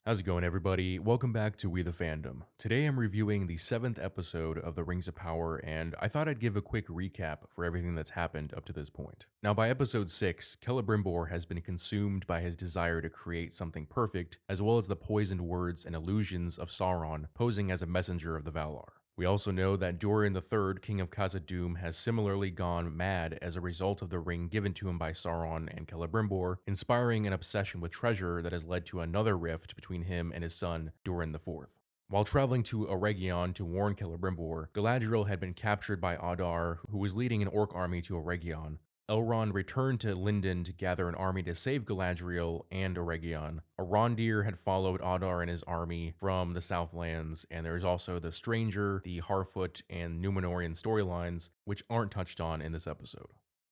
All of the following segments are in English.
How's it going, everybody? Welcome back to We the Fandom. Today I'm reviewing the 7th episode of The Rings of Power, and I thought I'd give a quick recap for everything that's happened up to this point. Now, by episode 6, Celebrimbor has been consumed by his desire to create something perfect, as well as the poisoned words and illusions of Sauron posing as a messenger of the Valar. We also know that Durin III, King of Khazad-dûm, has similarly gone mad as a result of the ring given to him by Sauron and Celebrimbor, inspiring an obsession with treasure that has led to another rift between him and his son, Durin IV. While traveling to Eregion to warn Celebrimbor, Galadriel had been captured by Adar, who was leading an orc army to Eregion. Elrond returned to Lindon to gather an army to save Galadriel and Eregion. Arondir had followed Adar and his army from the Southlands, and there's also the Stranger, the Harfoot, and Númenórean storylines, which aren't touched on in this episode.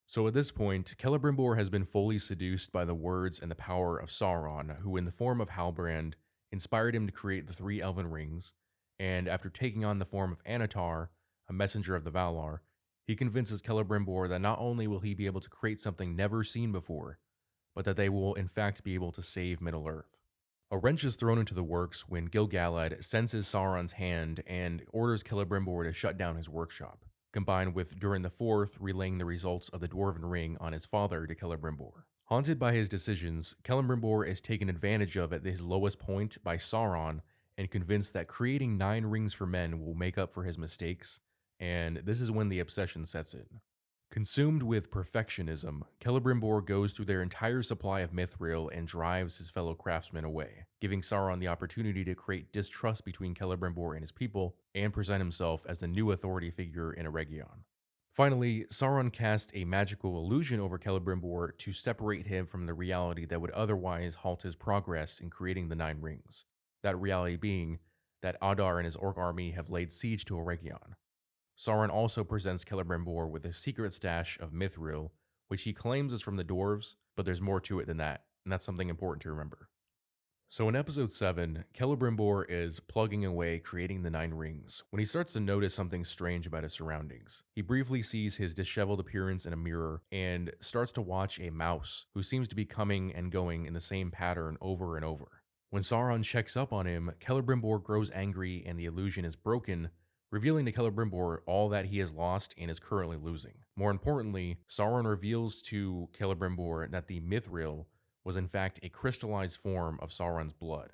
So at this point, Celebrimbor has been fully seduced by the words and the power of Sauron, who in the form of Halbrand, inspired him to create the 3 elven rings, and after taking on the form of Annatar, a messenger of the Valar, he convinces Celebrimbor that not only will he be able to create something never seen before, but that they will in fact be able to save Middle-earth. A wrench is thrown into the works when Gil-galad senses Sauron's hand and orders Celebrimbor to shut down his workshop, combined with Durin IV relaying the results of the Dwarven Ring on his father to Celebrimbor. Haunted by his decisions, Celebrimbor is taken advantage of at his lowest point by Sauron and convinced that creating 9 rings for men will make up for his mistakes, and this is when the obsession sets in. Consumed with perfectionism, Celebrimbor goes through their entire supply of mithril and drives his fellow craftsmen away, giving Sauron the opportunity to create distrust between Celebrimbor and his people and present himself as the new authority figure in Eregion. Finally, Sauron cast a magical illusion over Celebrimbor to separate him from the reality that would otherwise halt his progress in creating the 9 rings. That reality being that Adar and his orc army have laid siege to Eregion. Sauron also presents Celebrimbor with a secret stash of mithril, which he claims is from the dwarves, but there's more to it than that, and that's something important to remember. So in episode 7, Celebrimbor is plugging away creating the 9 rings when he starts to notice something strange about his surroundings. He briefly sees his disheveled appearance in a mirror and starts to watch a mouse who seems to be coming and going in the same pattern over and over. When Sauron checks up on him, Celebrimbor grows angry and the illusion is broken, revealing to Celebrimbor all that he has lost and is currently losing. More importantly, Sauron reveals to Celebrimbor that the mithril was in fact a crystallized form of Sauron's blood.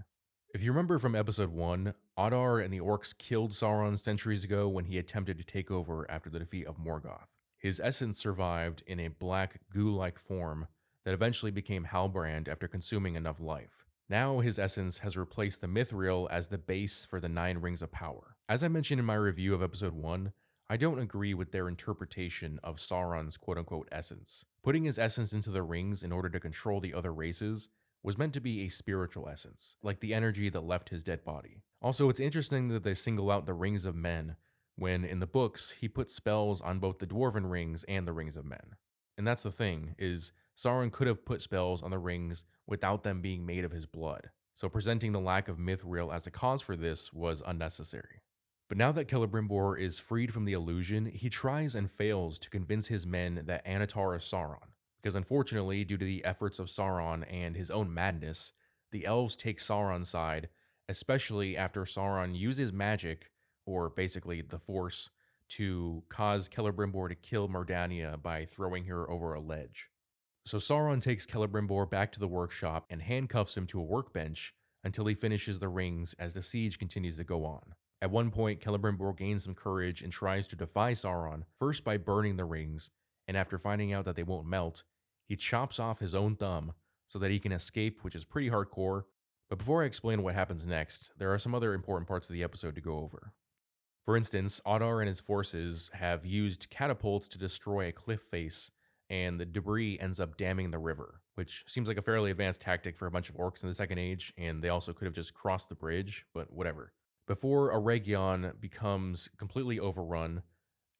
If you remember from episode 1, Adar and the orcs killed Sauron centuries ago when he attempted to take over after the defeat of Morgoth. His essence survived in a black goo-like form that eventually became Halbrand after consuming enough life. Now his essence has replaced the mithril as the base for the 9 rings of power. As I mentioned in my review of episode 1, I don't agree with their interpretation of Sauron's quote-unquote essence. Putting his essence into the rings in order to control the other races was meant to be a spiritual essence, like the energy that left his dead body. Also, it's interesting that they single out the rings of men, when in the books he put spells on both the dwarven rings and the rings of men. And that's the thing, is Sauron could have put spells on the rings without them being made of his blood, so presenting the lack of mithril as a cause for this was unnecessary. But now that Celebrimbor is freed from the illusion, he tries and fails to convince his men that Annatar is Sauron, because unfortunately, due to the efforts of Sauron and his own madness, the elves take Sauron's side, especially after Sauron uses magic, or basically the Force, to cause Celebrimbor to kill Mordania by throwing her over a ledge. So Sauron takes Celebrimbor back to the workshop and handcuffs him to a workbench until he finishes the rings as the siege continues to go on. At one point, Celebrimbor gains some courage and tries to defy Sauron, first by burning the rings, and after finding out that they won't melt, he chops off his own thumb so that he can escape, which is pretty hardcore. But before I explain what happens next, there are some other important parts of the episode to go over. For instance, Adar and his forces have used catapults to destroy a cliff face, and the debris ends up damming the river, which seems like a fairly advanced tactic for a bunch of orcs in the Second Age, and they also could have just crossed the bridge, but whatever. Before Eregion becomes completely overrun,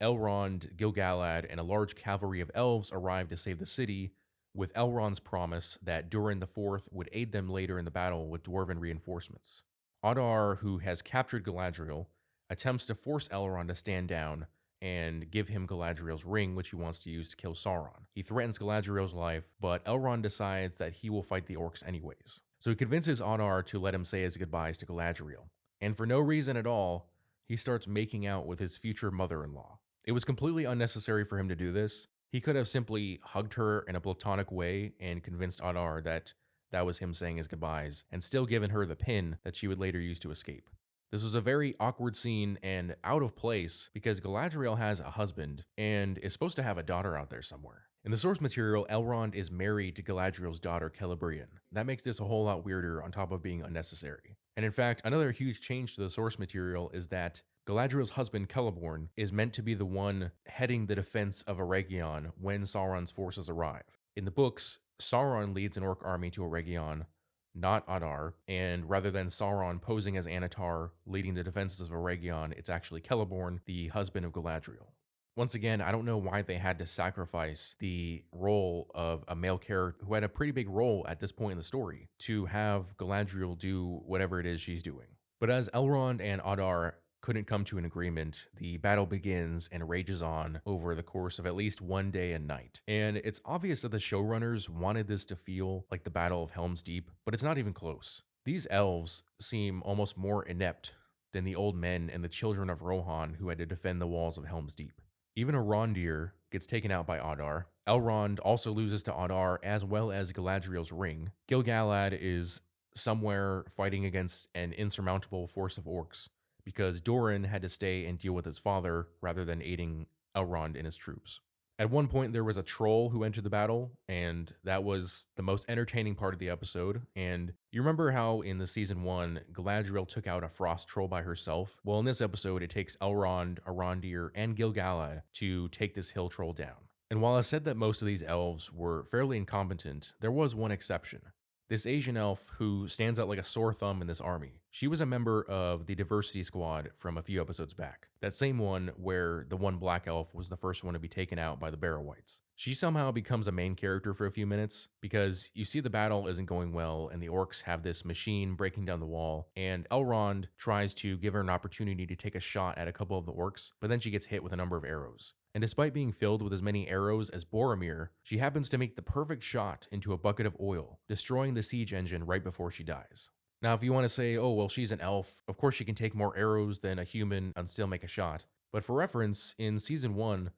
Elrond, Gil-galad, and a large cavalry of elves arrive to save the city, with Elrond's promise that Durin IV would aid them later in the battle with dwarven reinforcements. Adar, who has captured Galadriel, attempts to force Elrond to stand down and give him Galadriel's ring, which he wants to use to kill Sauron. He threatens Galadriel's life, but Elrond decides that he will fight the orcs anyways. So he convinces Onar to let him say his goodbyes to Galadriel. And for no reason at all, he starts making out with his future mother in law. It was completely unnecessary for him to do this. He could have simply hugged her in a platonic way and convinced Onar that that was him saying his goodbyes, and still given her the pin that she would later use to escape. This was a very awkward scene and out of place because Galadriel has a husband and is supposed to have a daughter out there somewhere. In the source material, Elrond is married to Galadriel's daughter Celebrian. That makes this a whole lot weirder on top of being unnecessary. And in fact, another huge change to the source material is that Galadriel's husband Celeborn is meant to be the one heading the defense of Eregion when Sauron's forces arrive. In the books, Sauron leads an orc army to Eregion, not Adar, and rather than Sauron posing as Anatar leading the defenses of Eregion, it's actually Celeborn, the husband of Galadriel. Once again, I don't know why they had to sacrifice the role of a male character who had a pretty big role at this point in the story to have Galadriel do whatever it is she's doing. But as Elrond and Adar couldn't come to an agreement, the battle begins and rages on over the course of at least one day and night. And it's obvious that the showrunners wanted this to feel like the Battle of Helm's Deep, but it's not even close. These elves seem almost more inept than the old men and the children of Rohan who had to defend the walls of Helm's Deep. Even Arondir gets taken out by Adar. Elrond also loses to Adar as well as Galadriel's ring. Gil-galad is somewhere fighting against an insurmountable force of orcs because Doran had to stay and deal with his father rather than aiding Elrond and his troops. At one point, there was a troll who entered the battle, and that was the most entertaining part of the episode. And you remember how in the season 1, Galadriel took out a frost troll by herself? Well, in this episode, it takes Elrond, Arondir, and Gil-galad to take this hill troll down. And while I said that most of these elves were fairly incompetent, there was one exception. This Asian elf who stands out like a sore thumb in this army. She was a member of the diversity squad from a few episodes back. That same one where the one black elf was the first one to be taken out by the Barrow-wights. She somehow becomes a main character for a few minutes because you see the battle isn't going well and the orcs have this machine breaking down the wall, and Elrond tries to give her an opportunity to take a shot at a couple of the orcs, but then she gets hit with a number of arrows. And despite being filled with as many arrows as Boromir, she happens to make the perfect shot into a bucket of oil, destroying the siege engine right before she dies. Now, if you want to say, oh, well, she's an elf, of course she can take more arrows than a human and still make a shot. But for reference, in season 1,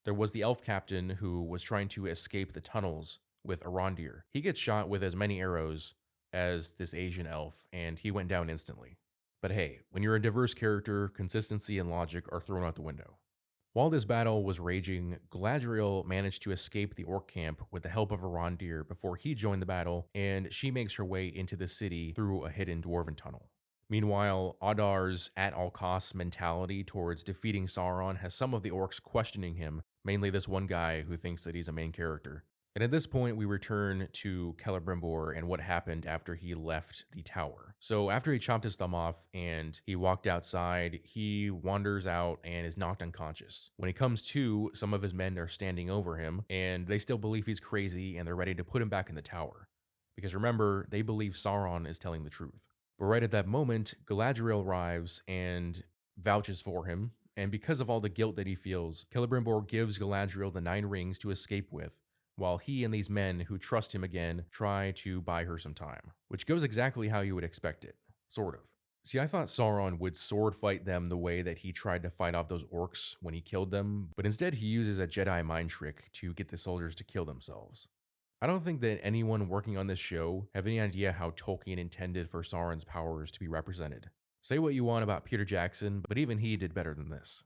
there was the elf captain who was trying to escape the tunnels with Arondir. He gets shot with as many arrows as this Asian elf, and he went down instantly. But hey, when you're a diverse character, consistency and logic are thrown out the window. While this battle was raging, Galadriel managed to escape the orc camp with the help of Arondir before he joined the battle, and she makes her way into the city through a hidden dwarven tunnel. Meanwhile, Adar's at-all-costs mentality towards defeating Sauron has some of the orcs questioning him, mainly this one guy who thinks that he's a main character. And at this point, we return to Celebrimbor and what happened after he left the tower. So after he chopped his thumb off and he walked outside, he wanders out and is knocked unconscious. When he comes to, some of his men are standing over him, and they still believe he's crazy and they're ready to put him back in the tower. Because remember, they believe Sauron is telling the truth. But right at that moment, Galadriel arrives and vouches for him, and because of all the guilt that he feels, Celebrimbor gives Galadriel the 9 rings to escape with, while he and these men who trust him again try to buy her some time, which goes exactly how you would expect it, sort of. See, I thought Sauron would sword fight them the way that he tried to fight off those orcs when he killed them, but instead he uses a Jedi mind trick to get the soldiers to kill themselves. I don't think that anyone working on this show have any idea how Tolkien intended for Sauron's powers to be represented. Say what you want about Peter Jackson, but even he did better than this.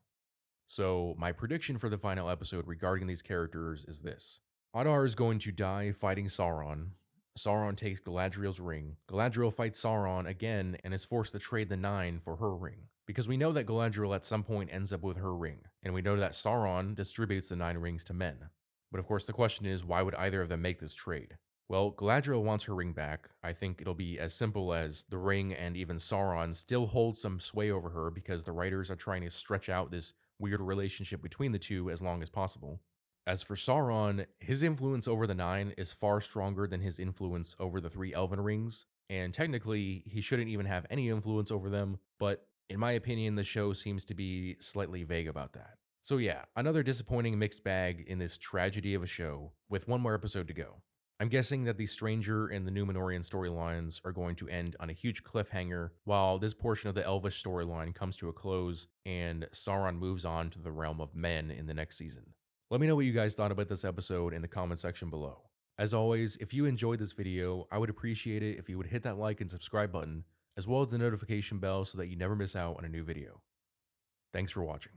So, my prediction for the final episode regarding these characters is this. Adar is going to die fighting Sauron. Sauron takes Galadriel's ring. Galadriel fights Sauron again and is forced to trade the 9 for her ring. Because we know that Galadriel at some point ends up with her ring, and we know that Sauron distributes the 9 rings to men. But of course the question is, why would either of them make this trade? Well, Galadriel wants her ring back. I think it'll be as simple as the ring and even Sauron still hold some sway over her because the writers are trying to stretch out this weird relationship between the two as long as possible. As for Sauron, his influence over the 9 is far stronger than his influence over the 3 elven rings, and technically, he shouldn't even have any influence over them, but in my opinion, the show seems to be slightly vague about that. So yeah, another disappointing mixed bag in this tragedy of a show, with one more episode to go. I'm guessing that the Stranger and the Numenorian storylines are going to end on a huge cliffhanger, while this portion of the Elvish storyline comes to a close and Sauron moves on to the realm of men in the next season. Let me know what you guys thought about this episode in the comment section below. As always, if you enjoyed this video, I would appreciate it if you would hit that like and subscribe button, as well as the notification bell so that you never miss out on a new video. Thanks for watching.